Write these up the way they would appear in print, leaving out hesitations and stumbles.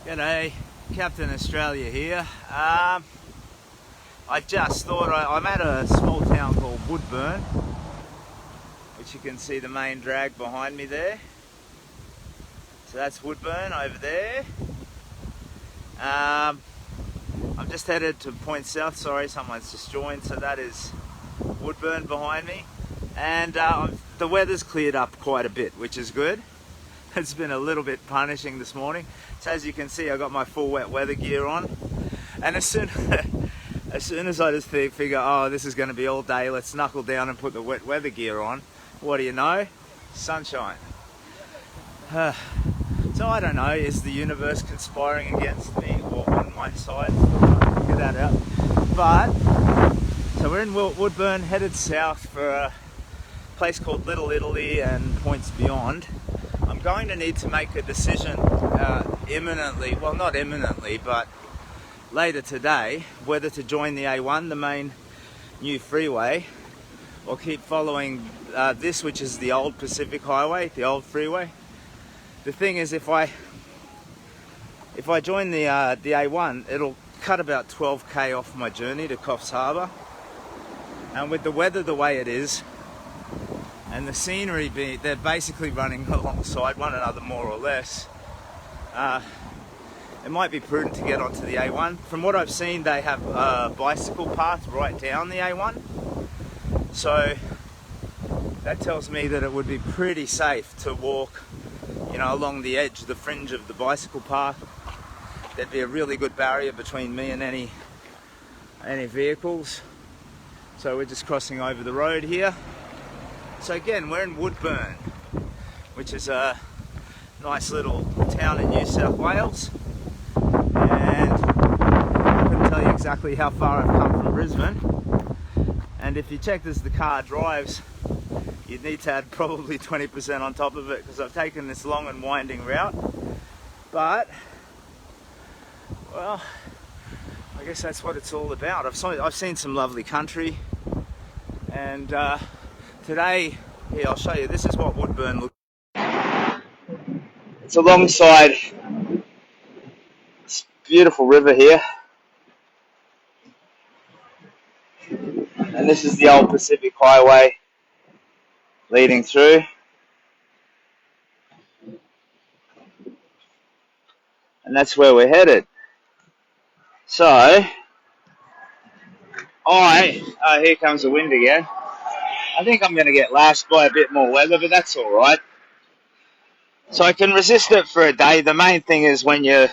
G'day, Captain Australia here. I just thought I'm at a small town called Woodburn, which you can see the main drag behind me there. So that's Woodburn over there. I'm just headed to Point South. Sorry, someone's just joined. So that is Woodburn behind me, and the weather's cleared up quite a bit, which is good. It's been a little bit punishing this morning. So as you can see, I got my full wet weather gear on, and as soon as I just figure, oh, this is going to be all day, let's knuckle down and put the wet weather gear on, what do you know? Sunshine. So I don't know, is the universe conspiring against me or on my side? Still trying to figure that out. But so we're in Woodburn, headed south for a place called Little Italy and points beyond. I'm going to need to make a decision imminently, well not imminently, but later today, whether to join the A1, the main new freeway, or keep following this, which is the old Pacific Highway, the old freeway. The thing is, if I join the A1, it'll cut about 12k off my journey to Coffs Harbour, and with the weather the way it is, and the scenery they're basically running alongside one another more or less, it might be prudent to get onto the A1. From what I've seen, they have a bicycle path right down the A1, so that tells me that it would be pretty safe to walk, you know, along the edge, the fringe of the bicycle path. There'd be a really good barrier between me and any vehicles. So we're just crossing over the road here. So again, we're in Woodburn, which is a nice little town in New South Wales, and I couldn't tell you exactly how far I've come from Brisbane, and if you checked as the car drives, you'd need to add probably 20% on top of it, because I've taken this long and winding route. But well, I guess that's what it's all about. I've seen some lovely country, and today, here, I'll show you. This is what Woodburn looks like. It's alongside this beautiful river here. And this is the old Pacific Highway leading through. And that's where we're headed. So, here comes the wind again. I think I'm going to get lashed by a bit more weather, but that's all right. So I can resist it for a day. The main thing is when you're,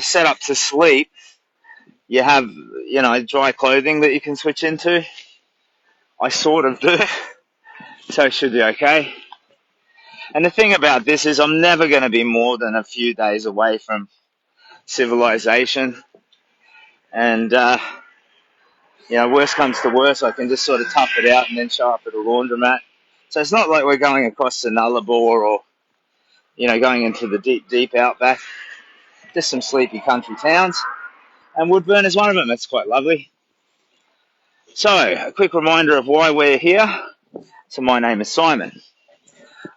set up to sleep, you have, dry clothing that you can switch into. I sort of do, so it should be okay. And the thing about this is I'm never going to be more than a few days away from civilization. And, worst comes to worst, I can just sort of tough it out and then show up at a laundromat. So it's not like we're going across the Nullarbor or, going into the deep outback. Just some sleepy country towns. And Woodburn is one of them. It's quite lovely. So, a quick reminder of why we're here. So my name is Simon.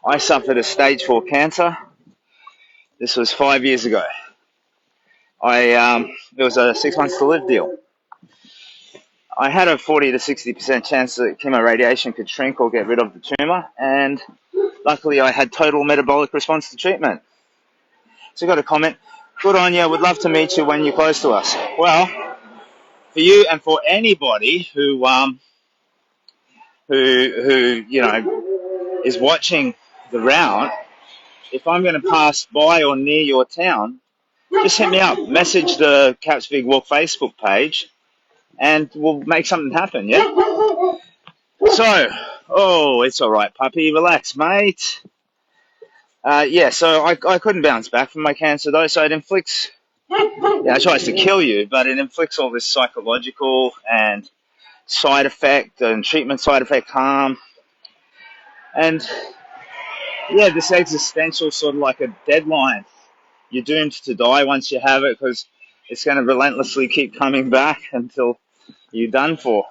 I suffered a stage 4 cancer. This was 5 years ago. There was a 6 months to live deal. I had a 40 to 60% chance that chemoradiation could shrink or get rid of the tumour, and luckily I had total metabolic response to treatment. So I got a comment, good on you, would love to meet you when you're close to us. Well, for you and for anybody who is watching the route, if I'm going to pass by or near your town, just hit me up, message the Caps Big Walk Facebook page, and we'll make something happen, yeah? So, it's all right, puppy, relax, mate. So I couldn't bounce back from my cancer, though, so it inflicts, it tries to kill you, but it inflicts all this psychological and side effect and treatment side effect harm. And, this existential sort of like a deadline. You're doomed to die once you have it, because it's going to relentlessly keep coming back until you're done for.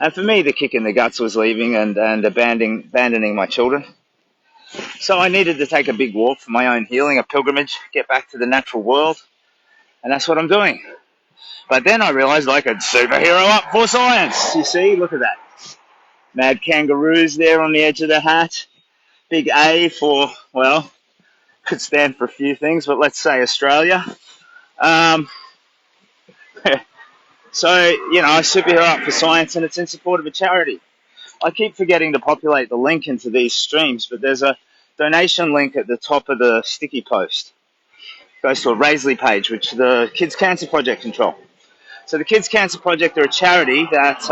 And for me, the kick in the guts was leaving and abandoning my children. So I needed to take a big walk for my own healing, a pilgrimage, get back to the natural world, and that's what I'm doing. But then I realised I could superhero up for science. You see, look at that. Mad kangaroos there on the edge of the hat. Big A for, well, could stand for a few things, but let's say Australia. Um, so, you know, I superhero up for science, and it's in support of a charity. I keep forgetting to populate the link into these streams, but there's a donation link at the top of the sticky post. It goes to a Raisley page, which the Kids Cancer Project control. So the Kids Cancer Project are a charity that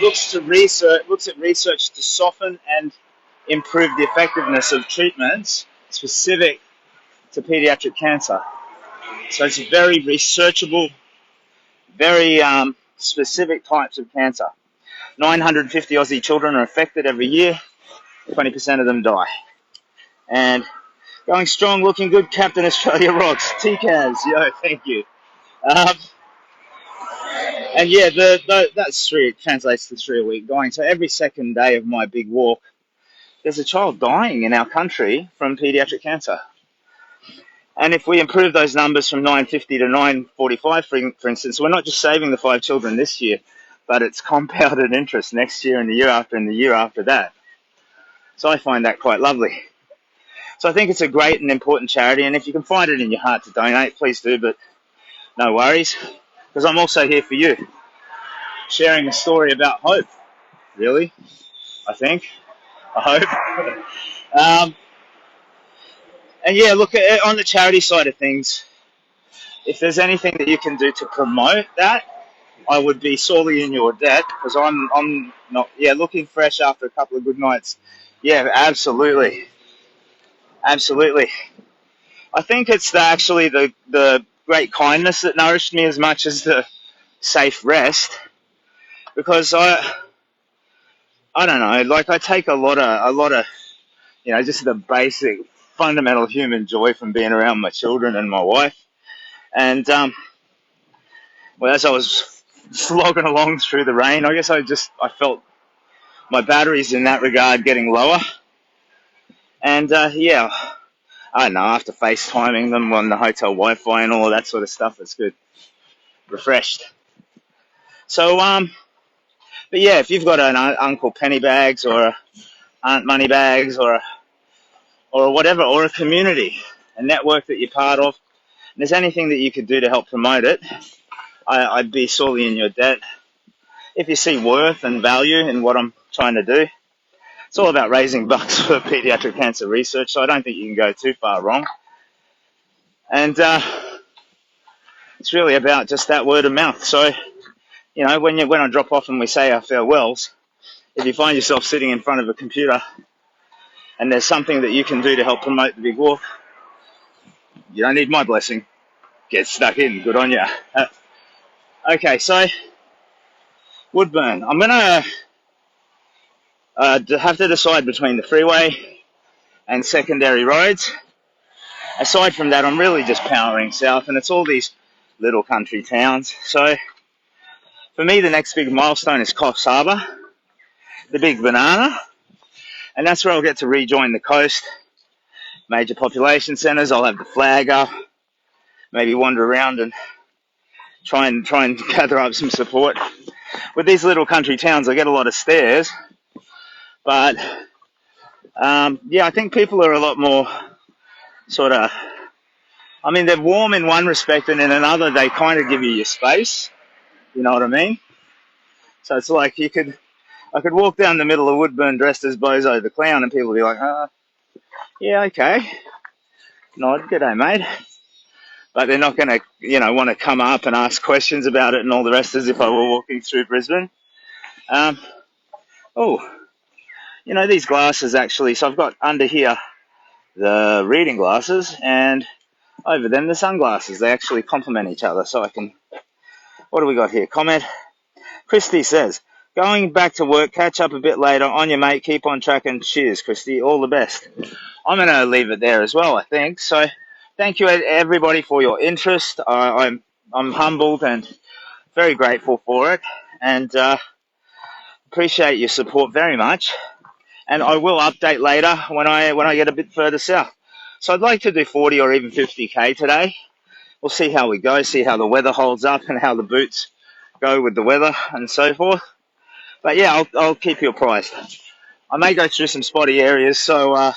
looks at research to soften and improve the effectiveness of treatments specific to pediatric cancer. So it's very researchable, very specific types of cancer. 950 Aussie children are affected every year. 20% of them die. And going strong, looking good, Captain Australia rocks. TCAS, yo, thank you. And yeah, that's three. It translates to 3 a week dying. So every second day of my big walk, there's a child dying in our country from pediatric cancer. And if we improve those numbers from 950 to 945, for instance, we're not just saving the 5 children this year, but it's compounded interest next year and the year after and the year after that. So I find that quite lovely. So I think it's a great and important charity, and if you can find it in your heart to donate, please do, but no worries, because I'm also here for you, sharing a story about hope, really, I think. I hope. And yeah, look, on the charity side of things, if there's anything that you can do to promote that, I would be sorely in your debt, because I'm not, looking fresh after a couple of good nights. Yeah, absolutely. Absolutely. I think it's actually the great kindness that nourished me as much as the safe rest, because I don't know, like I take a lot of, you know, just the basic fundamental human joy from being around my children and my wife. And well, as I was slogging along through the rain, I guess I felt my batteries in that regard getting lower. And yeah, I don't know, after FaceTiming them on the hotel Wi-Fi and all of that sort of stuff, it's good. Refreshed. So, but yeah, if you've got an Uncle Pennybags or Aunt Moneybags or whatever, or a community, a network that you're part of, and there's anything that you could do to help promote it, I'd be sorely in your debt. If you see worth and value in what I'm trying to do, it's all about raising bucks for pediatric cancer research, so I don't think you can go too far wrong. And it's really about just that word of mouth. So, you know, when I drop off and we say our farewells, if you find yourself sitting in front of a computer and there's something that you can do to help promote the big walk, you don't need my blessing. Get stuck in. Good on ya. Okay, so Woodburn. I'm going to have to decide between the freeway and secondary roads. Aside from that, I'm really just powering south, and it's all these little country towns. So for me, the next big milestone is Coffs Harbour, the big banana, and that's where I'll get to rejoin the coast. Major population centres, I'll have the flag up, maybe wander around and try and gather up some support. With these little country towns, I get a lot of stares, but yeah, I think people are a lot more sort of, I mean, they're warm in one respect, and in another, they kind of give you your space. You know what I mean? So it's like I could walk down the middle of Woodburn dressed as Bozo the Clown, and people would be like, yeah, okay. Nod, g'day, mate. But they're not going to, you know, want to come up and ask questions about it and all the rest as if I were walking through Brisbane. Oh, you know, these glasses actually, so I've got under here the reading glasses and over them the sunglasses. They actually complement each other, so I can, what do we got here? Comment. Christy says, going back to work, catch up a bit later. On your mate, keep on track and cheers, Christy. All the best. I'm going to leave it there as well, I think. So thank you, everybody, for your interest. I'm humbled and very grateful for it, and appreciate your support very much. and I will update later when I get a bit further south. So I'd like to do 40 or even 50k today. We'll see how we go, see how the weather holds up and how the boots go with the weather and so forth. But yeah, I'll keep you apprised. I may go through some spotty areas, so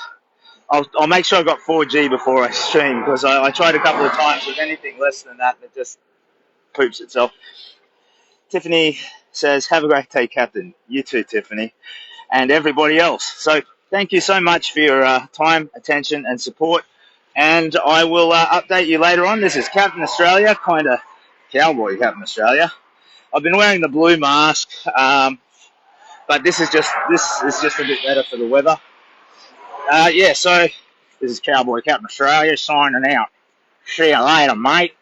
I'll make sure I've got 4G before I stream, because I tried a couple of times. With anything less than that, it just poops itself. Tiffany says, have a great day, Captain. You too, Tiffany, and everybody else. So thank you so much for your time, attention, and support. And I will update you later on. This is Captain Australia, kind of cowboy Captain Australia. I've been wearing the blue mask, but this is just a bit better for the weather. Yeah, so this is Cowboy Captain Australia signing out. See you later, mate.